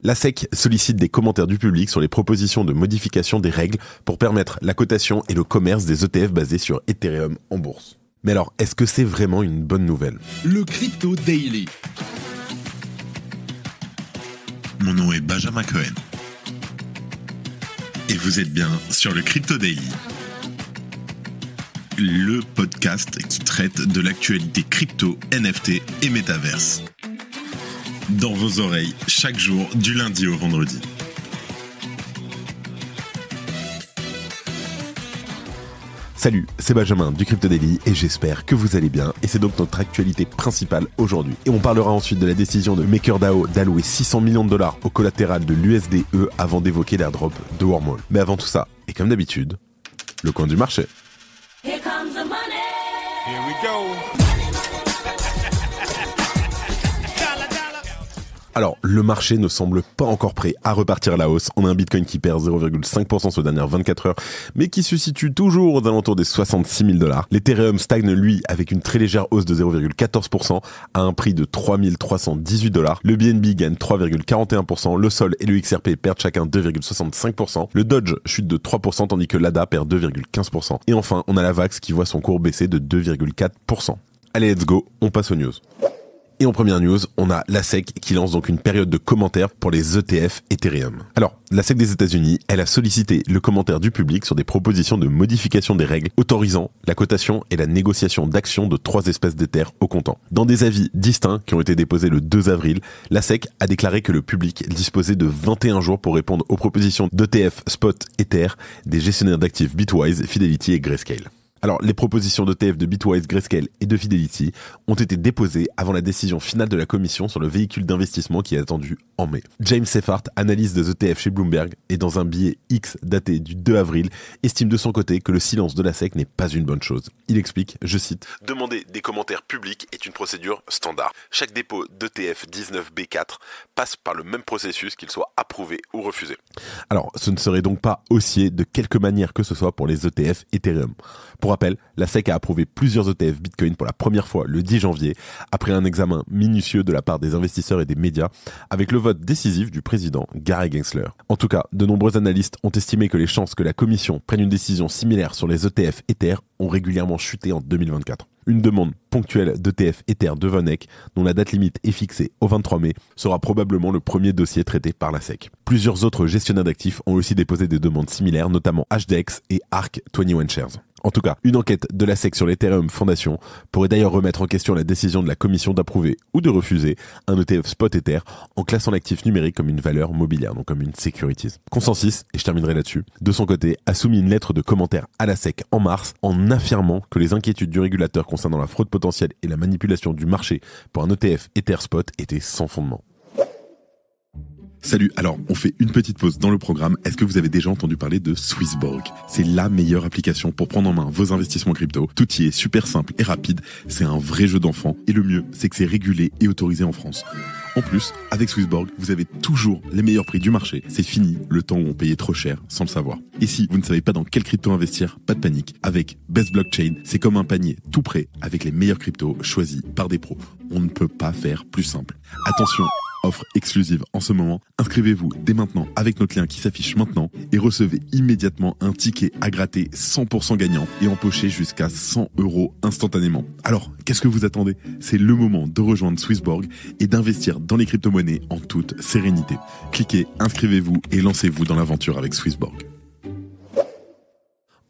La SEC sollicite des commentaires du public sur les propositions de modification des règles pour permettre la cotation et le commerce des ETF basés sur Ethereum en bourse. Mais alors, est-ce que c'est vraiment une bonne nouvelle ? Le Crypto Daily. Mon nom est Benjamin Cohen. Et vous êtes bien sur le Crypto Daily. Le podcast qui traite de l'actualité crypto, NFT et métaverse. Dans vos oreilles, chaque jour, du lundi au vendredi. Salut, c'est Benjamin du Crypto Daily et j'espère que vous allez bien. Et c'est donc notre actualité principale aujourd'hui. Et on parlera ensuite de la décision de MakerDAO d'allouer 600 millions de dollars au collatéral de l'USDE avant d'évoquer l'airdrop de Wormhole. Mais avant tout ça, et comme d'habitude, le coin du marché. Here comes the money. Here we go. Alors, le marché ne semble pas encore prêt à repartir à la hausse. On a un Bitcoin qui perd 0,5% sur les dernières 24 heures, mais qui se situe toujours aux alentours des 66 000 $. L'Ethereum stagne, lui, avec une très légère hausse de 0,14% à un prix de 3 318 $. Le BNB gagne 3,41%, le Sol et le XRP perdent chacun 2,65%. Le Doge chute de 3%, tandis que l'ADA perd 2,15%. Et enfin, on a la VAX qui voit son cours baisser de 2,4%. Allez, let's go, on passe aux news. Et en première news, on a la SEC qui lance donc une période de commentaires pour les ETF Ethereum. Alors, la SEC des États-Unis, elle a sollicité le commentaire du public sur des propositions de modification des règles autorisant la cotation et la négociation d'actions de 3 espèces d'Ether au comptant. Dans des avis distincts qui ont été déposés le 2 avril, la SEC a déclaré que le public disposait de 21 jours pour répondre aux propositions d'ETF Spot Ether des gestionnaires d'actifs Bitwise, Fidelity et Grayscale. Alors, les propositions d'ETF de Bitwise, Grayscale et de Fidelity ont été déposées avant la décision finale de la commission sur le véhicule d'investissement qui est attendu en mai. James Seyffart, analyste des ETF chez Bloomberg, et dans un billet X daté du 2 avril, estime de son côté que le silence de la SEC n'est pas une bonne chose. Il explique, je cite, « Demander des commentaires publics est une procédure standard. Chaque dépôt d'ETF 19B4 passe par le même processus, qu'il soit approuvé ou refusé. » Alors, ce ne serait donc pas haussier de quelque manière que ce soit pour les ETF Ethereum. Pour rappel, la SEC a approuvé plusieurs ETF Bitcoin pour la première fois le 10 janvier, après un examen minutieux de la part des investisseurs et des médias, avec le vote décisif du président Gary Gensler. En tout cas, de nombreux analystes ont estimé que les chances que la commission prenne une décision similaire sur les ETF Ether ont régulièrement chuté en 2024. Une demande ponctuelle d'ETF Ether de Vanek, dont la date limite est fixée au 23 mai, sera probablement le premier dossier traité par la SEC. Plusieurs autres gestionnaires d'actifs ont aussi déposé des demandes similaires, notamment HDX et ARK 21 Shares. En tout cas, une enquête de la SEC sur l'Ethereum Foundation pourrait d'ailleurs remettre en question la décision de la commission d'approuver ou de refuser un ETF Spot Ether en classant l'actif numérique comme une valeur mobilière, donc comme une securities. Consensus, et je terminerai là-dessus, de son côté, a soumis une lettre de commentaire à la SEC en mars en affirmant que les inquiétudes du régulateur concernant la fraude potentielle et la manipulation du marché pour un ETF Ether Spot étaient sans fondement. Salut, alors on fait une petite pause dans le programme. Est-ce que vous avez déjà entendu parler de Swissborg ? C'est la meilleure application pour prendre en main vos investissements crypto. Tout y est super simple et rapide, c'est un vrai jeu d'enfant. Et le mieux, c'est que c'est régulé et autorisé en France. En plus, avec Swissborg, vous avez toujours les meilleurs prix du marché. C'est fini le temps où on payait trop cher sans le savoir. Et si vous ne savez pas dans quelle crypto investir, pas de panique. Avec Best Blockchain, c'est comme un panier tout prêt avec les meilleurs cryptos choisis par des pros. On ne peut pas faire plus simple. Attention, offre exclusive en ce moment. Inscrivez-vous dès maintenant avec notre lien qui s'affiche maintenant et recevez immédiatement un ticket à gratter 100% gagnant et empocher jusqu'à 100 € instantanément. Alors, qu'est-ce que vous attendez ? C'est le moment de rejoindre Swissborg et d'investir dans les crypto-monnaies en toute sérénité. Cliquez, inscrivez-vous et lancez-vous dans l'aventure avec Swissborg.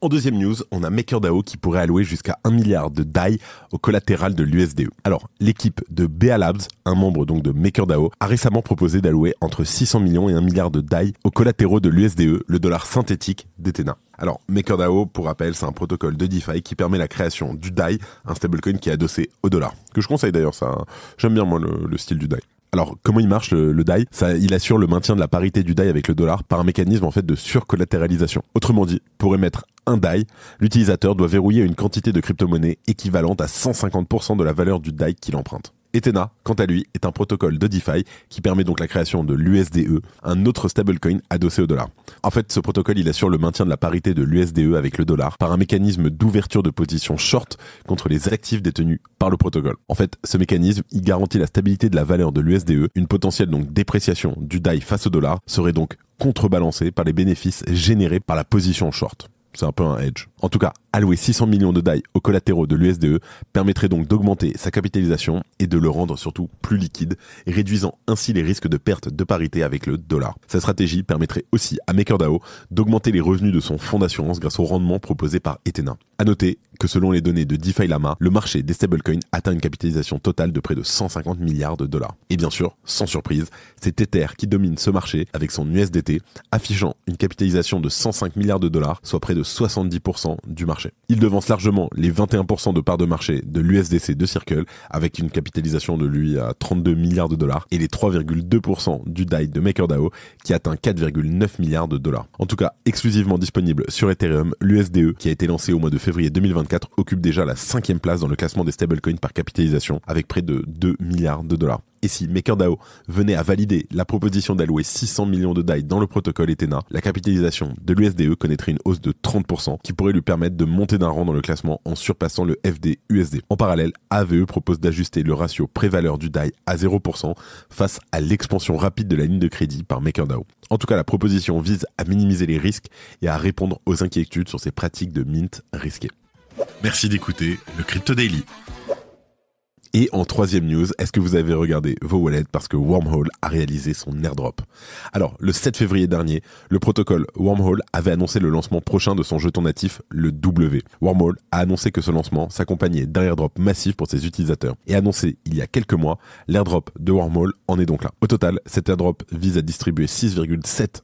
En deuxième news, on a MakerDAO qui pourrait allouer jusqu'à 1 milliard de DAI au collatéral de l'USDE. Alors, l'équipe de BA Labs, un membre donc de MakerDAO, a récemment proposé d'allouer entre 600 millions et 1 milliard de DAI aux collatéraux de l'USDE, le dollar synthétique d'Ethena. Alors, MakerDAO, pour rappel, c'est un protocole de DeFi qui permet la création du DAI, un stablecoin qui est adossé au dollar. Que je conseille d'ailleurs, ça. J'aime bien moi le style du DAI. Alors, comment il marche le DAI ? Il assure le maintien de la parité du DAI avec le dollar par un mécanisme en fait de surcollatéralisation. Autrement dit, pour émettre un DAI, l'utilisateur doit verrouiller une quantité de crypto-monnaie équivalente à 150% de la valeur du DAI qu'il emprunte. Ethena, quant à lui, est un protocole de DeFi qui permet donc la création de l'USDE, un autre stablecoin adossé au dollar. En fait, ce protocole, il assure le maintien de la parité de l'USDE avec le dollar par un mécanisme d'ouverture de position short contre les actifs détenus par le protocole. En fait, ce mécanisme, il garantit la stabilité de la valeur de l'USDE, une potentielle donc dépréciation du DAI face au dollar serait donc contrebalancée par les bénéfices générés par la position short. C'est un peu un hedge. En tout cas, allouer 600 millions de DAI aux collatéraux de l'USDE permettrait donc d'augmenter sa capitalisation et de le rendre surtout plus liquide, réduisant ainsi les risques de perte de parité avec le dollar. Cette stratégie permettrait aussi à MakerDAO d'augmenter les revenus de son fonds d'assurance grâce au rendement proposé par Ethena. À noter que selon les données de DeFi Lama, le marché des stablecoins atteint une capitalisation totale de près de 150 milliards de dollars. Et bien sûr, sans surprise, c'est Tether qui domine ce marché avec son USDT, affichant une capitalisation de 105 milliards de dollars, soit près de 70% du marché. Il devance largement les 21% de parts de marché de l'USDC de Circle, avec une capitalisation de lui à 32 milliards de dollars, et les 3,2% du DAI de MakerDAO, qui atteint 4,9 milliards de dollars. En tout cas, exclusivement disponible sur Ethereum, l'USDE, qui a été lancé au mois de février 2024, occupe déjà la 5e place dans le classement des stablecoins par capitalisation, avec près de 2 milliards de dollars. Et si MakerDAO venait à valider la proposition d'allouer 600 millions de DAI dans le protocole Ethena, la capitalisation de l'USDE connaîtrait une hausse de 30% qui pourrait lui permettre de monter d'un rang dans le classement en surpassant le FD-USD. En parallèle, AVE propose d'ajuster le ratio pré-valeur du DAI à 0% face à l'expansion rapide de la ligne de crédit par MakerDAO. En tout cas, la proposition vise à minimiser les risques et à répondre aux inquiétudes sur ces pratiques de mint risquées. Merci d'écouter le Crypto Daily. Et en troisième news, est-ce que vous avez regardé vos wallets parce que Wormhole a réalisé son airdrop? Alors, le 7 février dernier, le protocole Wormhole avait annoncé le lancement prochain de son jeton natif, le W. Wormhole a annoncé que ce lancement s'accompagnait d'un airdrop massif pour ses utilisateurs. Et annoncé il y a quelques mois, l'airdrop de Wormhole en est donc là. Au total, cet airdrop vise à distribuer 6,7%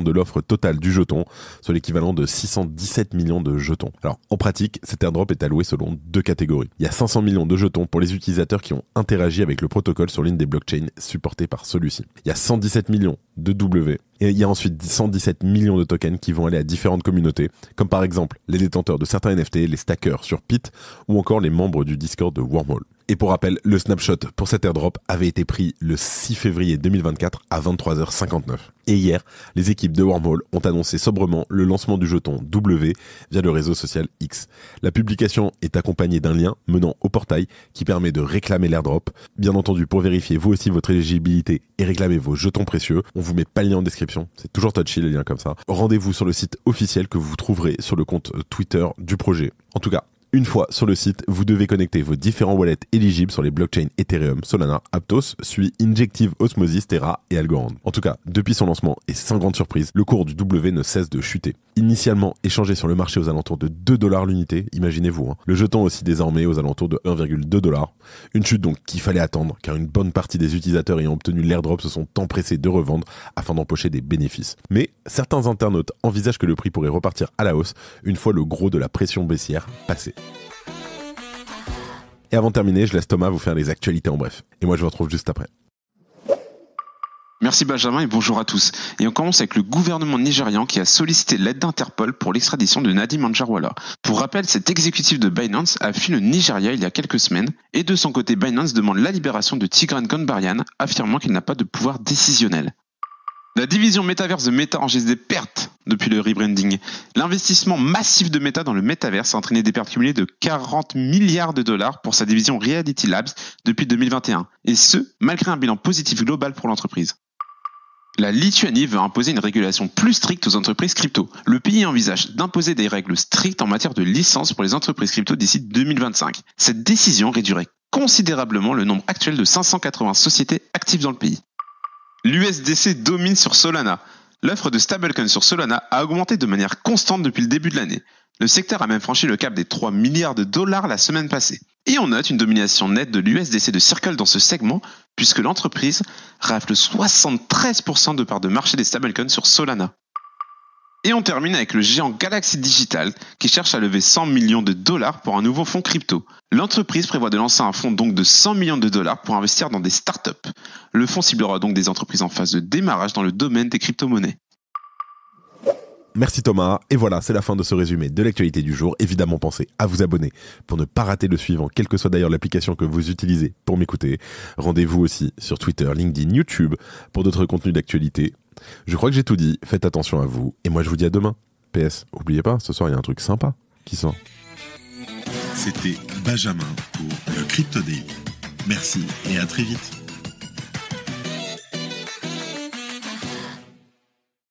de l'offre totale du jeton, soit l'équivalent de 617 millions de jetons. Alors, en pratique, cet airdrop est alloué selon deux catégories. Il y a 500 millions de jetons pour les utilisateurs qui ont interagi avec le protocole sur l'une des blockchains supportées par celui-ci. Il y a 117 millions de W. Et il y a ensuite 117 millions de tokens qui vont aller à différentes communautés, comme par exemple les détenteurs de certains NFT, les stackers sur Pit, ou encore les membres du Discord de Wormhole. Et pour rappel, le snapshot pour cet airdrop avait été pris le 6 février 2024 à 23h59. Et hier, les équipes de Wormhole ont annoncé sobrement le lancement du jeton W via le réseau social X. La publication est accompagnée d'un lien menant au portail qui permet de réclamer l'airdrop. Bien entendu, pour vérifier vous aussi votre éligibilité et réclamer vos jetons précieux, on vous met pas le lien en description. C'est toujours touchy les liens comme ça. Rendez-vous sur le site officiel que vous trouverez sur le compte Twitter du projet. En tout cas, une fois sur le site, vous devez connecter vos différents wallets éligibles sur les blockchains Ethereum, Solana, Aptos, Sui, Injective, Osmosis, Terra et Algorand. En tout cas, depuis son lancement et sans grande surprise, le cours du W ne cesse de chuter. Initialement échangé sur le marché aux alentours de 2 $ l'unité, imaginez-vous. Le jeton aussi désormais aux alentours de 1,2 $. Une chute donc qu'il fallait attendre, car une bonne partie des utilisateurs ayant obtenu l'airdrop se sont empressés de revendre afin d'empocher des bénéfices. Mais certains internautes envisagent que le prix pourrait repartir à la hausse une fois le gros de la pression baissière passé. Et avant de terminer, je laisse Thomas vous faire les actualités en bref. Et moi je vous retrouve juste après. Merci Benjamin et bonjour à tous. Et on commence avec le gouvernement nigérian qui a sollicité l'aide d'Interpol pour l'extradition de Nadim Anjarwalla. Pour rappel, cet exécutif de Binance a fui le Nigeria il y a quelques semaines et de son côté Binance demande la libération de Tigran Gambaryan, affirmant qu'il n'a pas de pouvoir décisionnel. La division métaverse de Meta enregistre des pertes depuis le rebranding. L'investissement massif de Meta dans le métaverse a entraîné des pertes cumulées de 40 milliards de dollars pour sa division Reality Labs depuis 2021. Et ce, malgré un bilan positif global pour l'entreprise. La Lituanie veut imposer une régulation plus stricte aux entreprises crypto. Le pays envisage d'imposer des règles strictes en matière de licence pour les entreprises crypto d'ici 2025. Cette décision réduirait considérablement le nombre actuel de 580 sociétés actives dans le pays. L'USDC domine sur Solana. L'offre de stablecoin sur Solana a augmenté de manière constante depuis le début de l'année. Le secteur a même franchi le cap des 3 milliards de dollars la semaine passée. Et on note une domination nette de l'USDC de Circle dans ce segment, puisque l'entreprise rafle 73% de part de marché des stablecoins sur Solana. Et on termine avec le géant Galaxy Digital qui cherche à lever 100 millions de dollars pour un nouveau fonds crypto. L'entreprise prévoit de lancer un fonds donc de 100 millions de dollars pour investir dans des startups. Le fonds ciblera donc des entreprises en phase de démarrage dans le domaine des crypto-monnaies. Merci Thomas. Et voilà, c'est la fin de ce résumé de l'actualité du jour. Évidemment, pensez à vous abonner pour ne pas rater le suivant, quelle que soit d'ailleurs l'application que vous utilisez pour m'écouter. Rendez-vous aussi sur Twitter, LinkedIn, YouTube pour d'autres contenus d'actualité. Je crois que j'ai tout dit. Faites attention à vous. Et moi, je vous dis à demain. PS, oubliez pas, ce soir, il y a un truc sympa qui sort. C'était Benjamin pour le Crypto Daily. Merci et à très vite.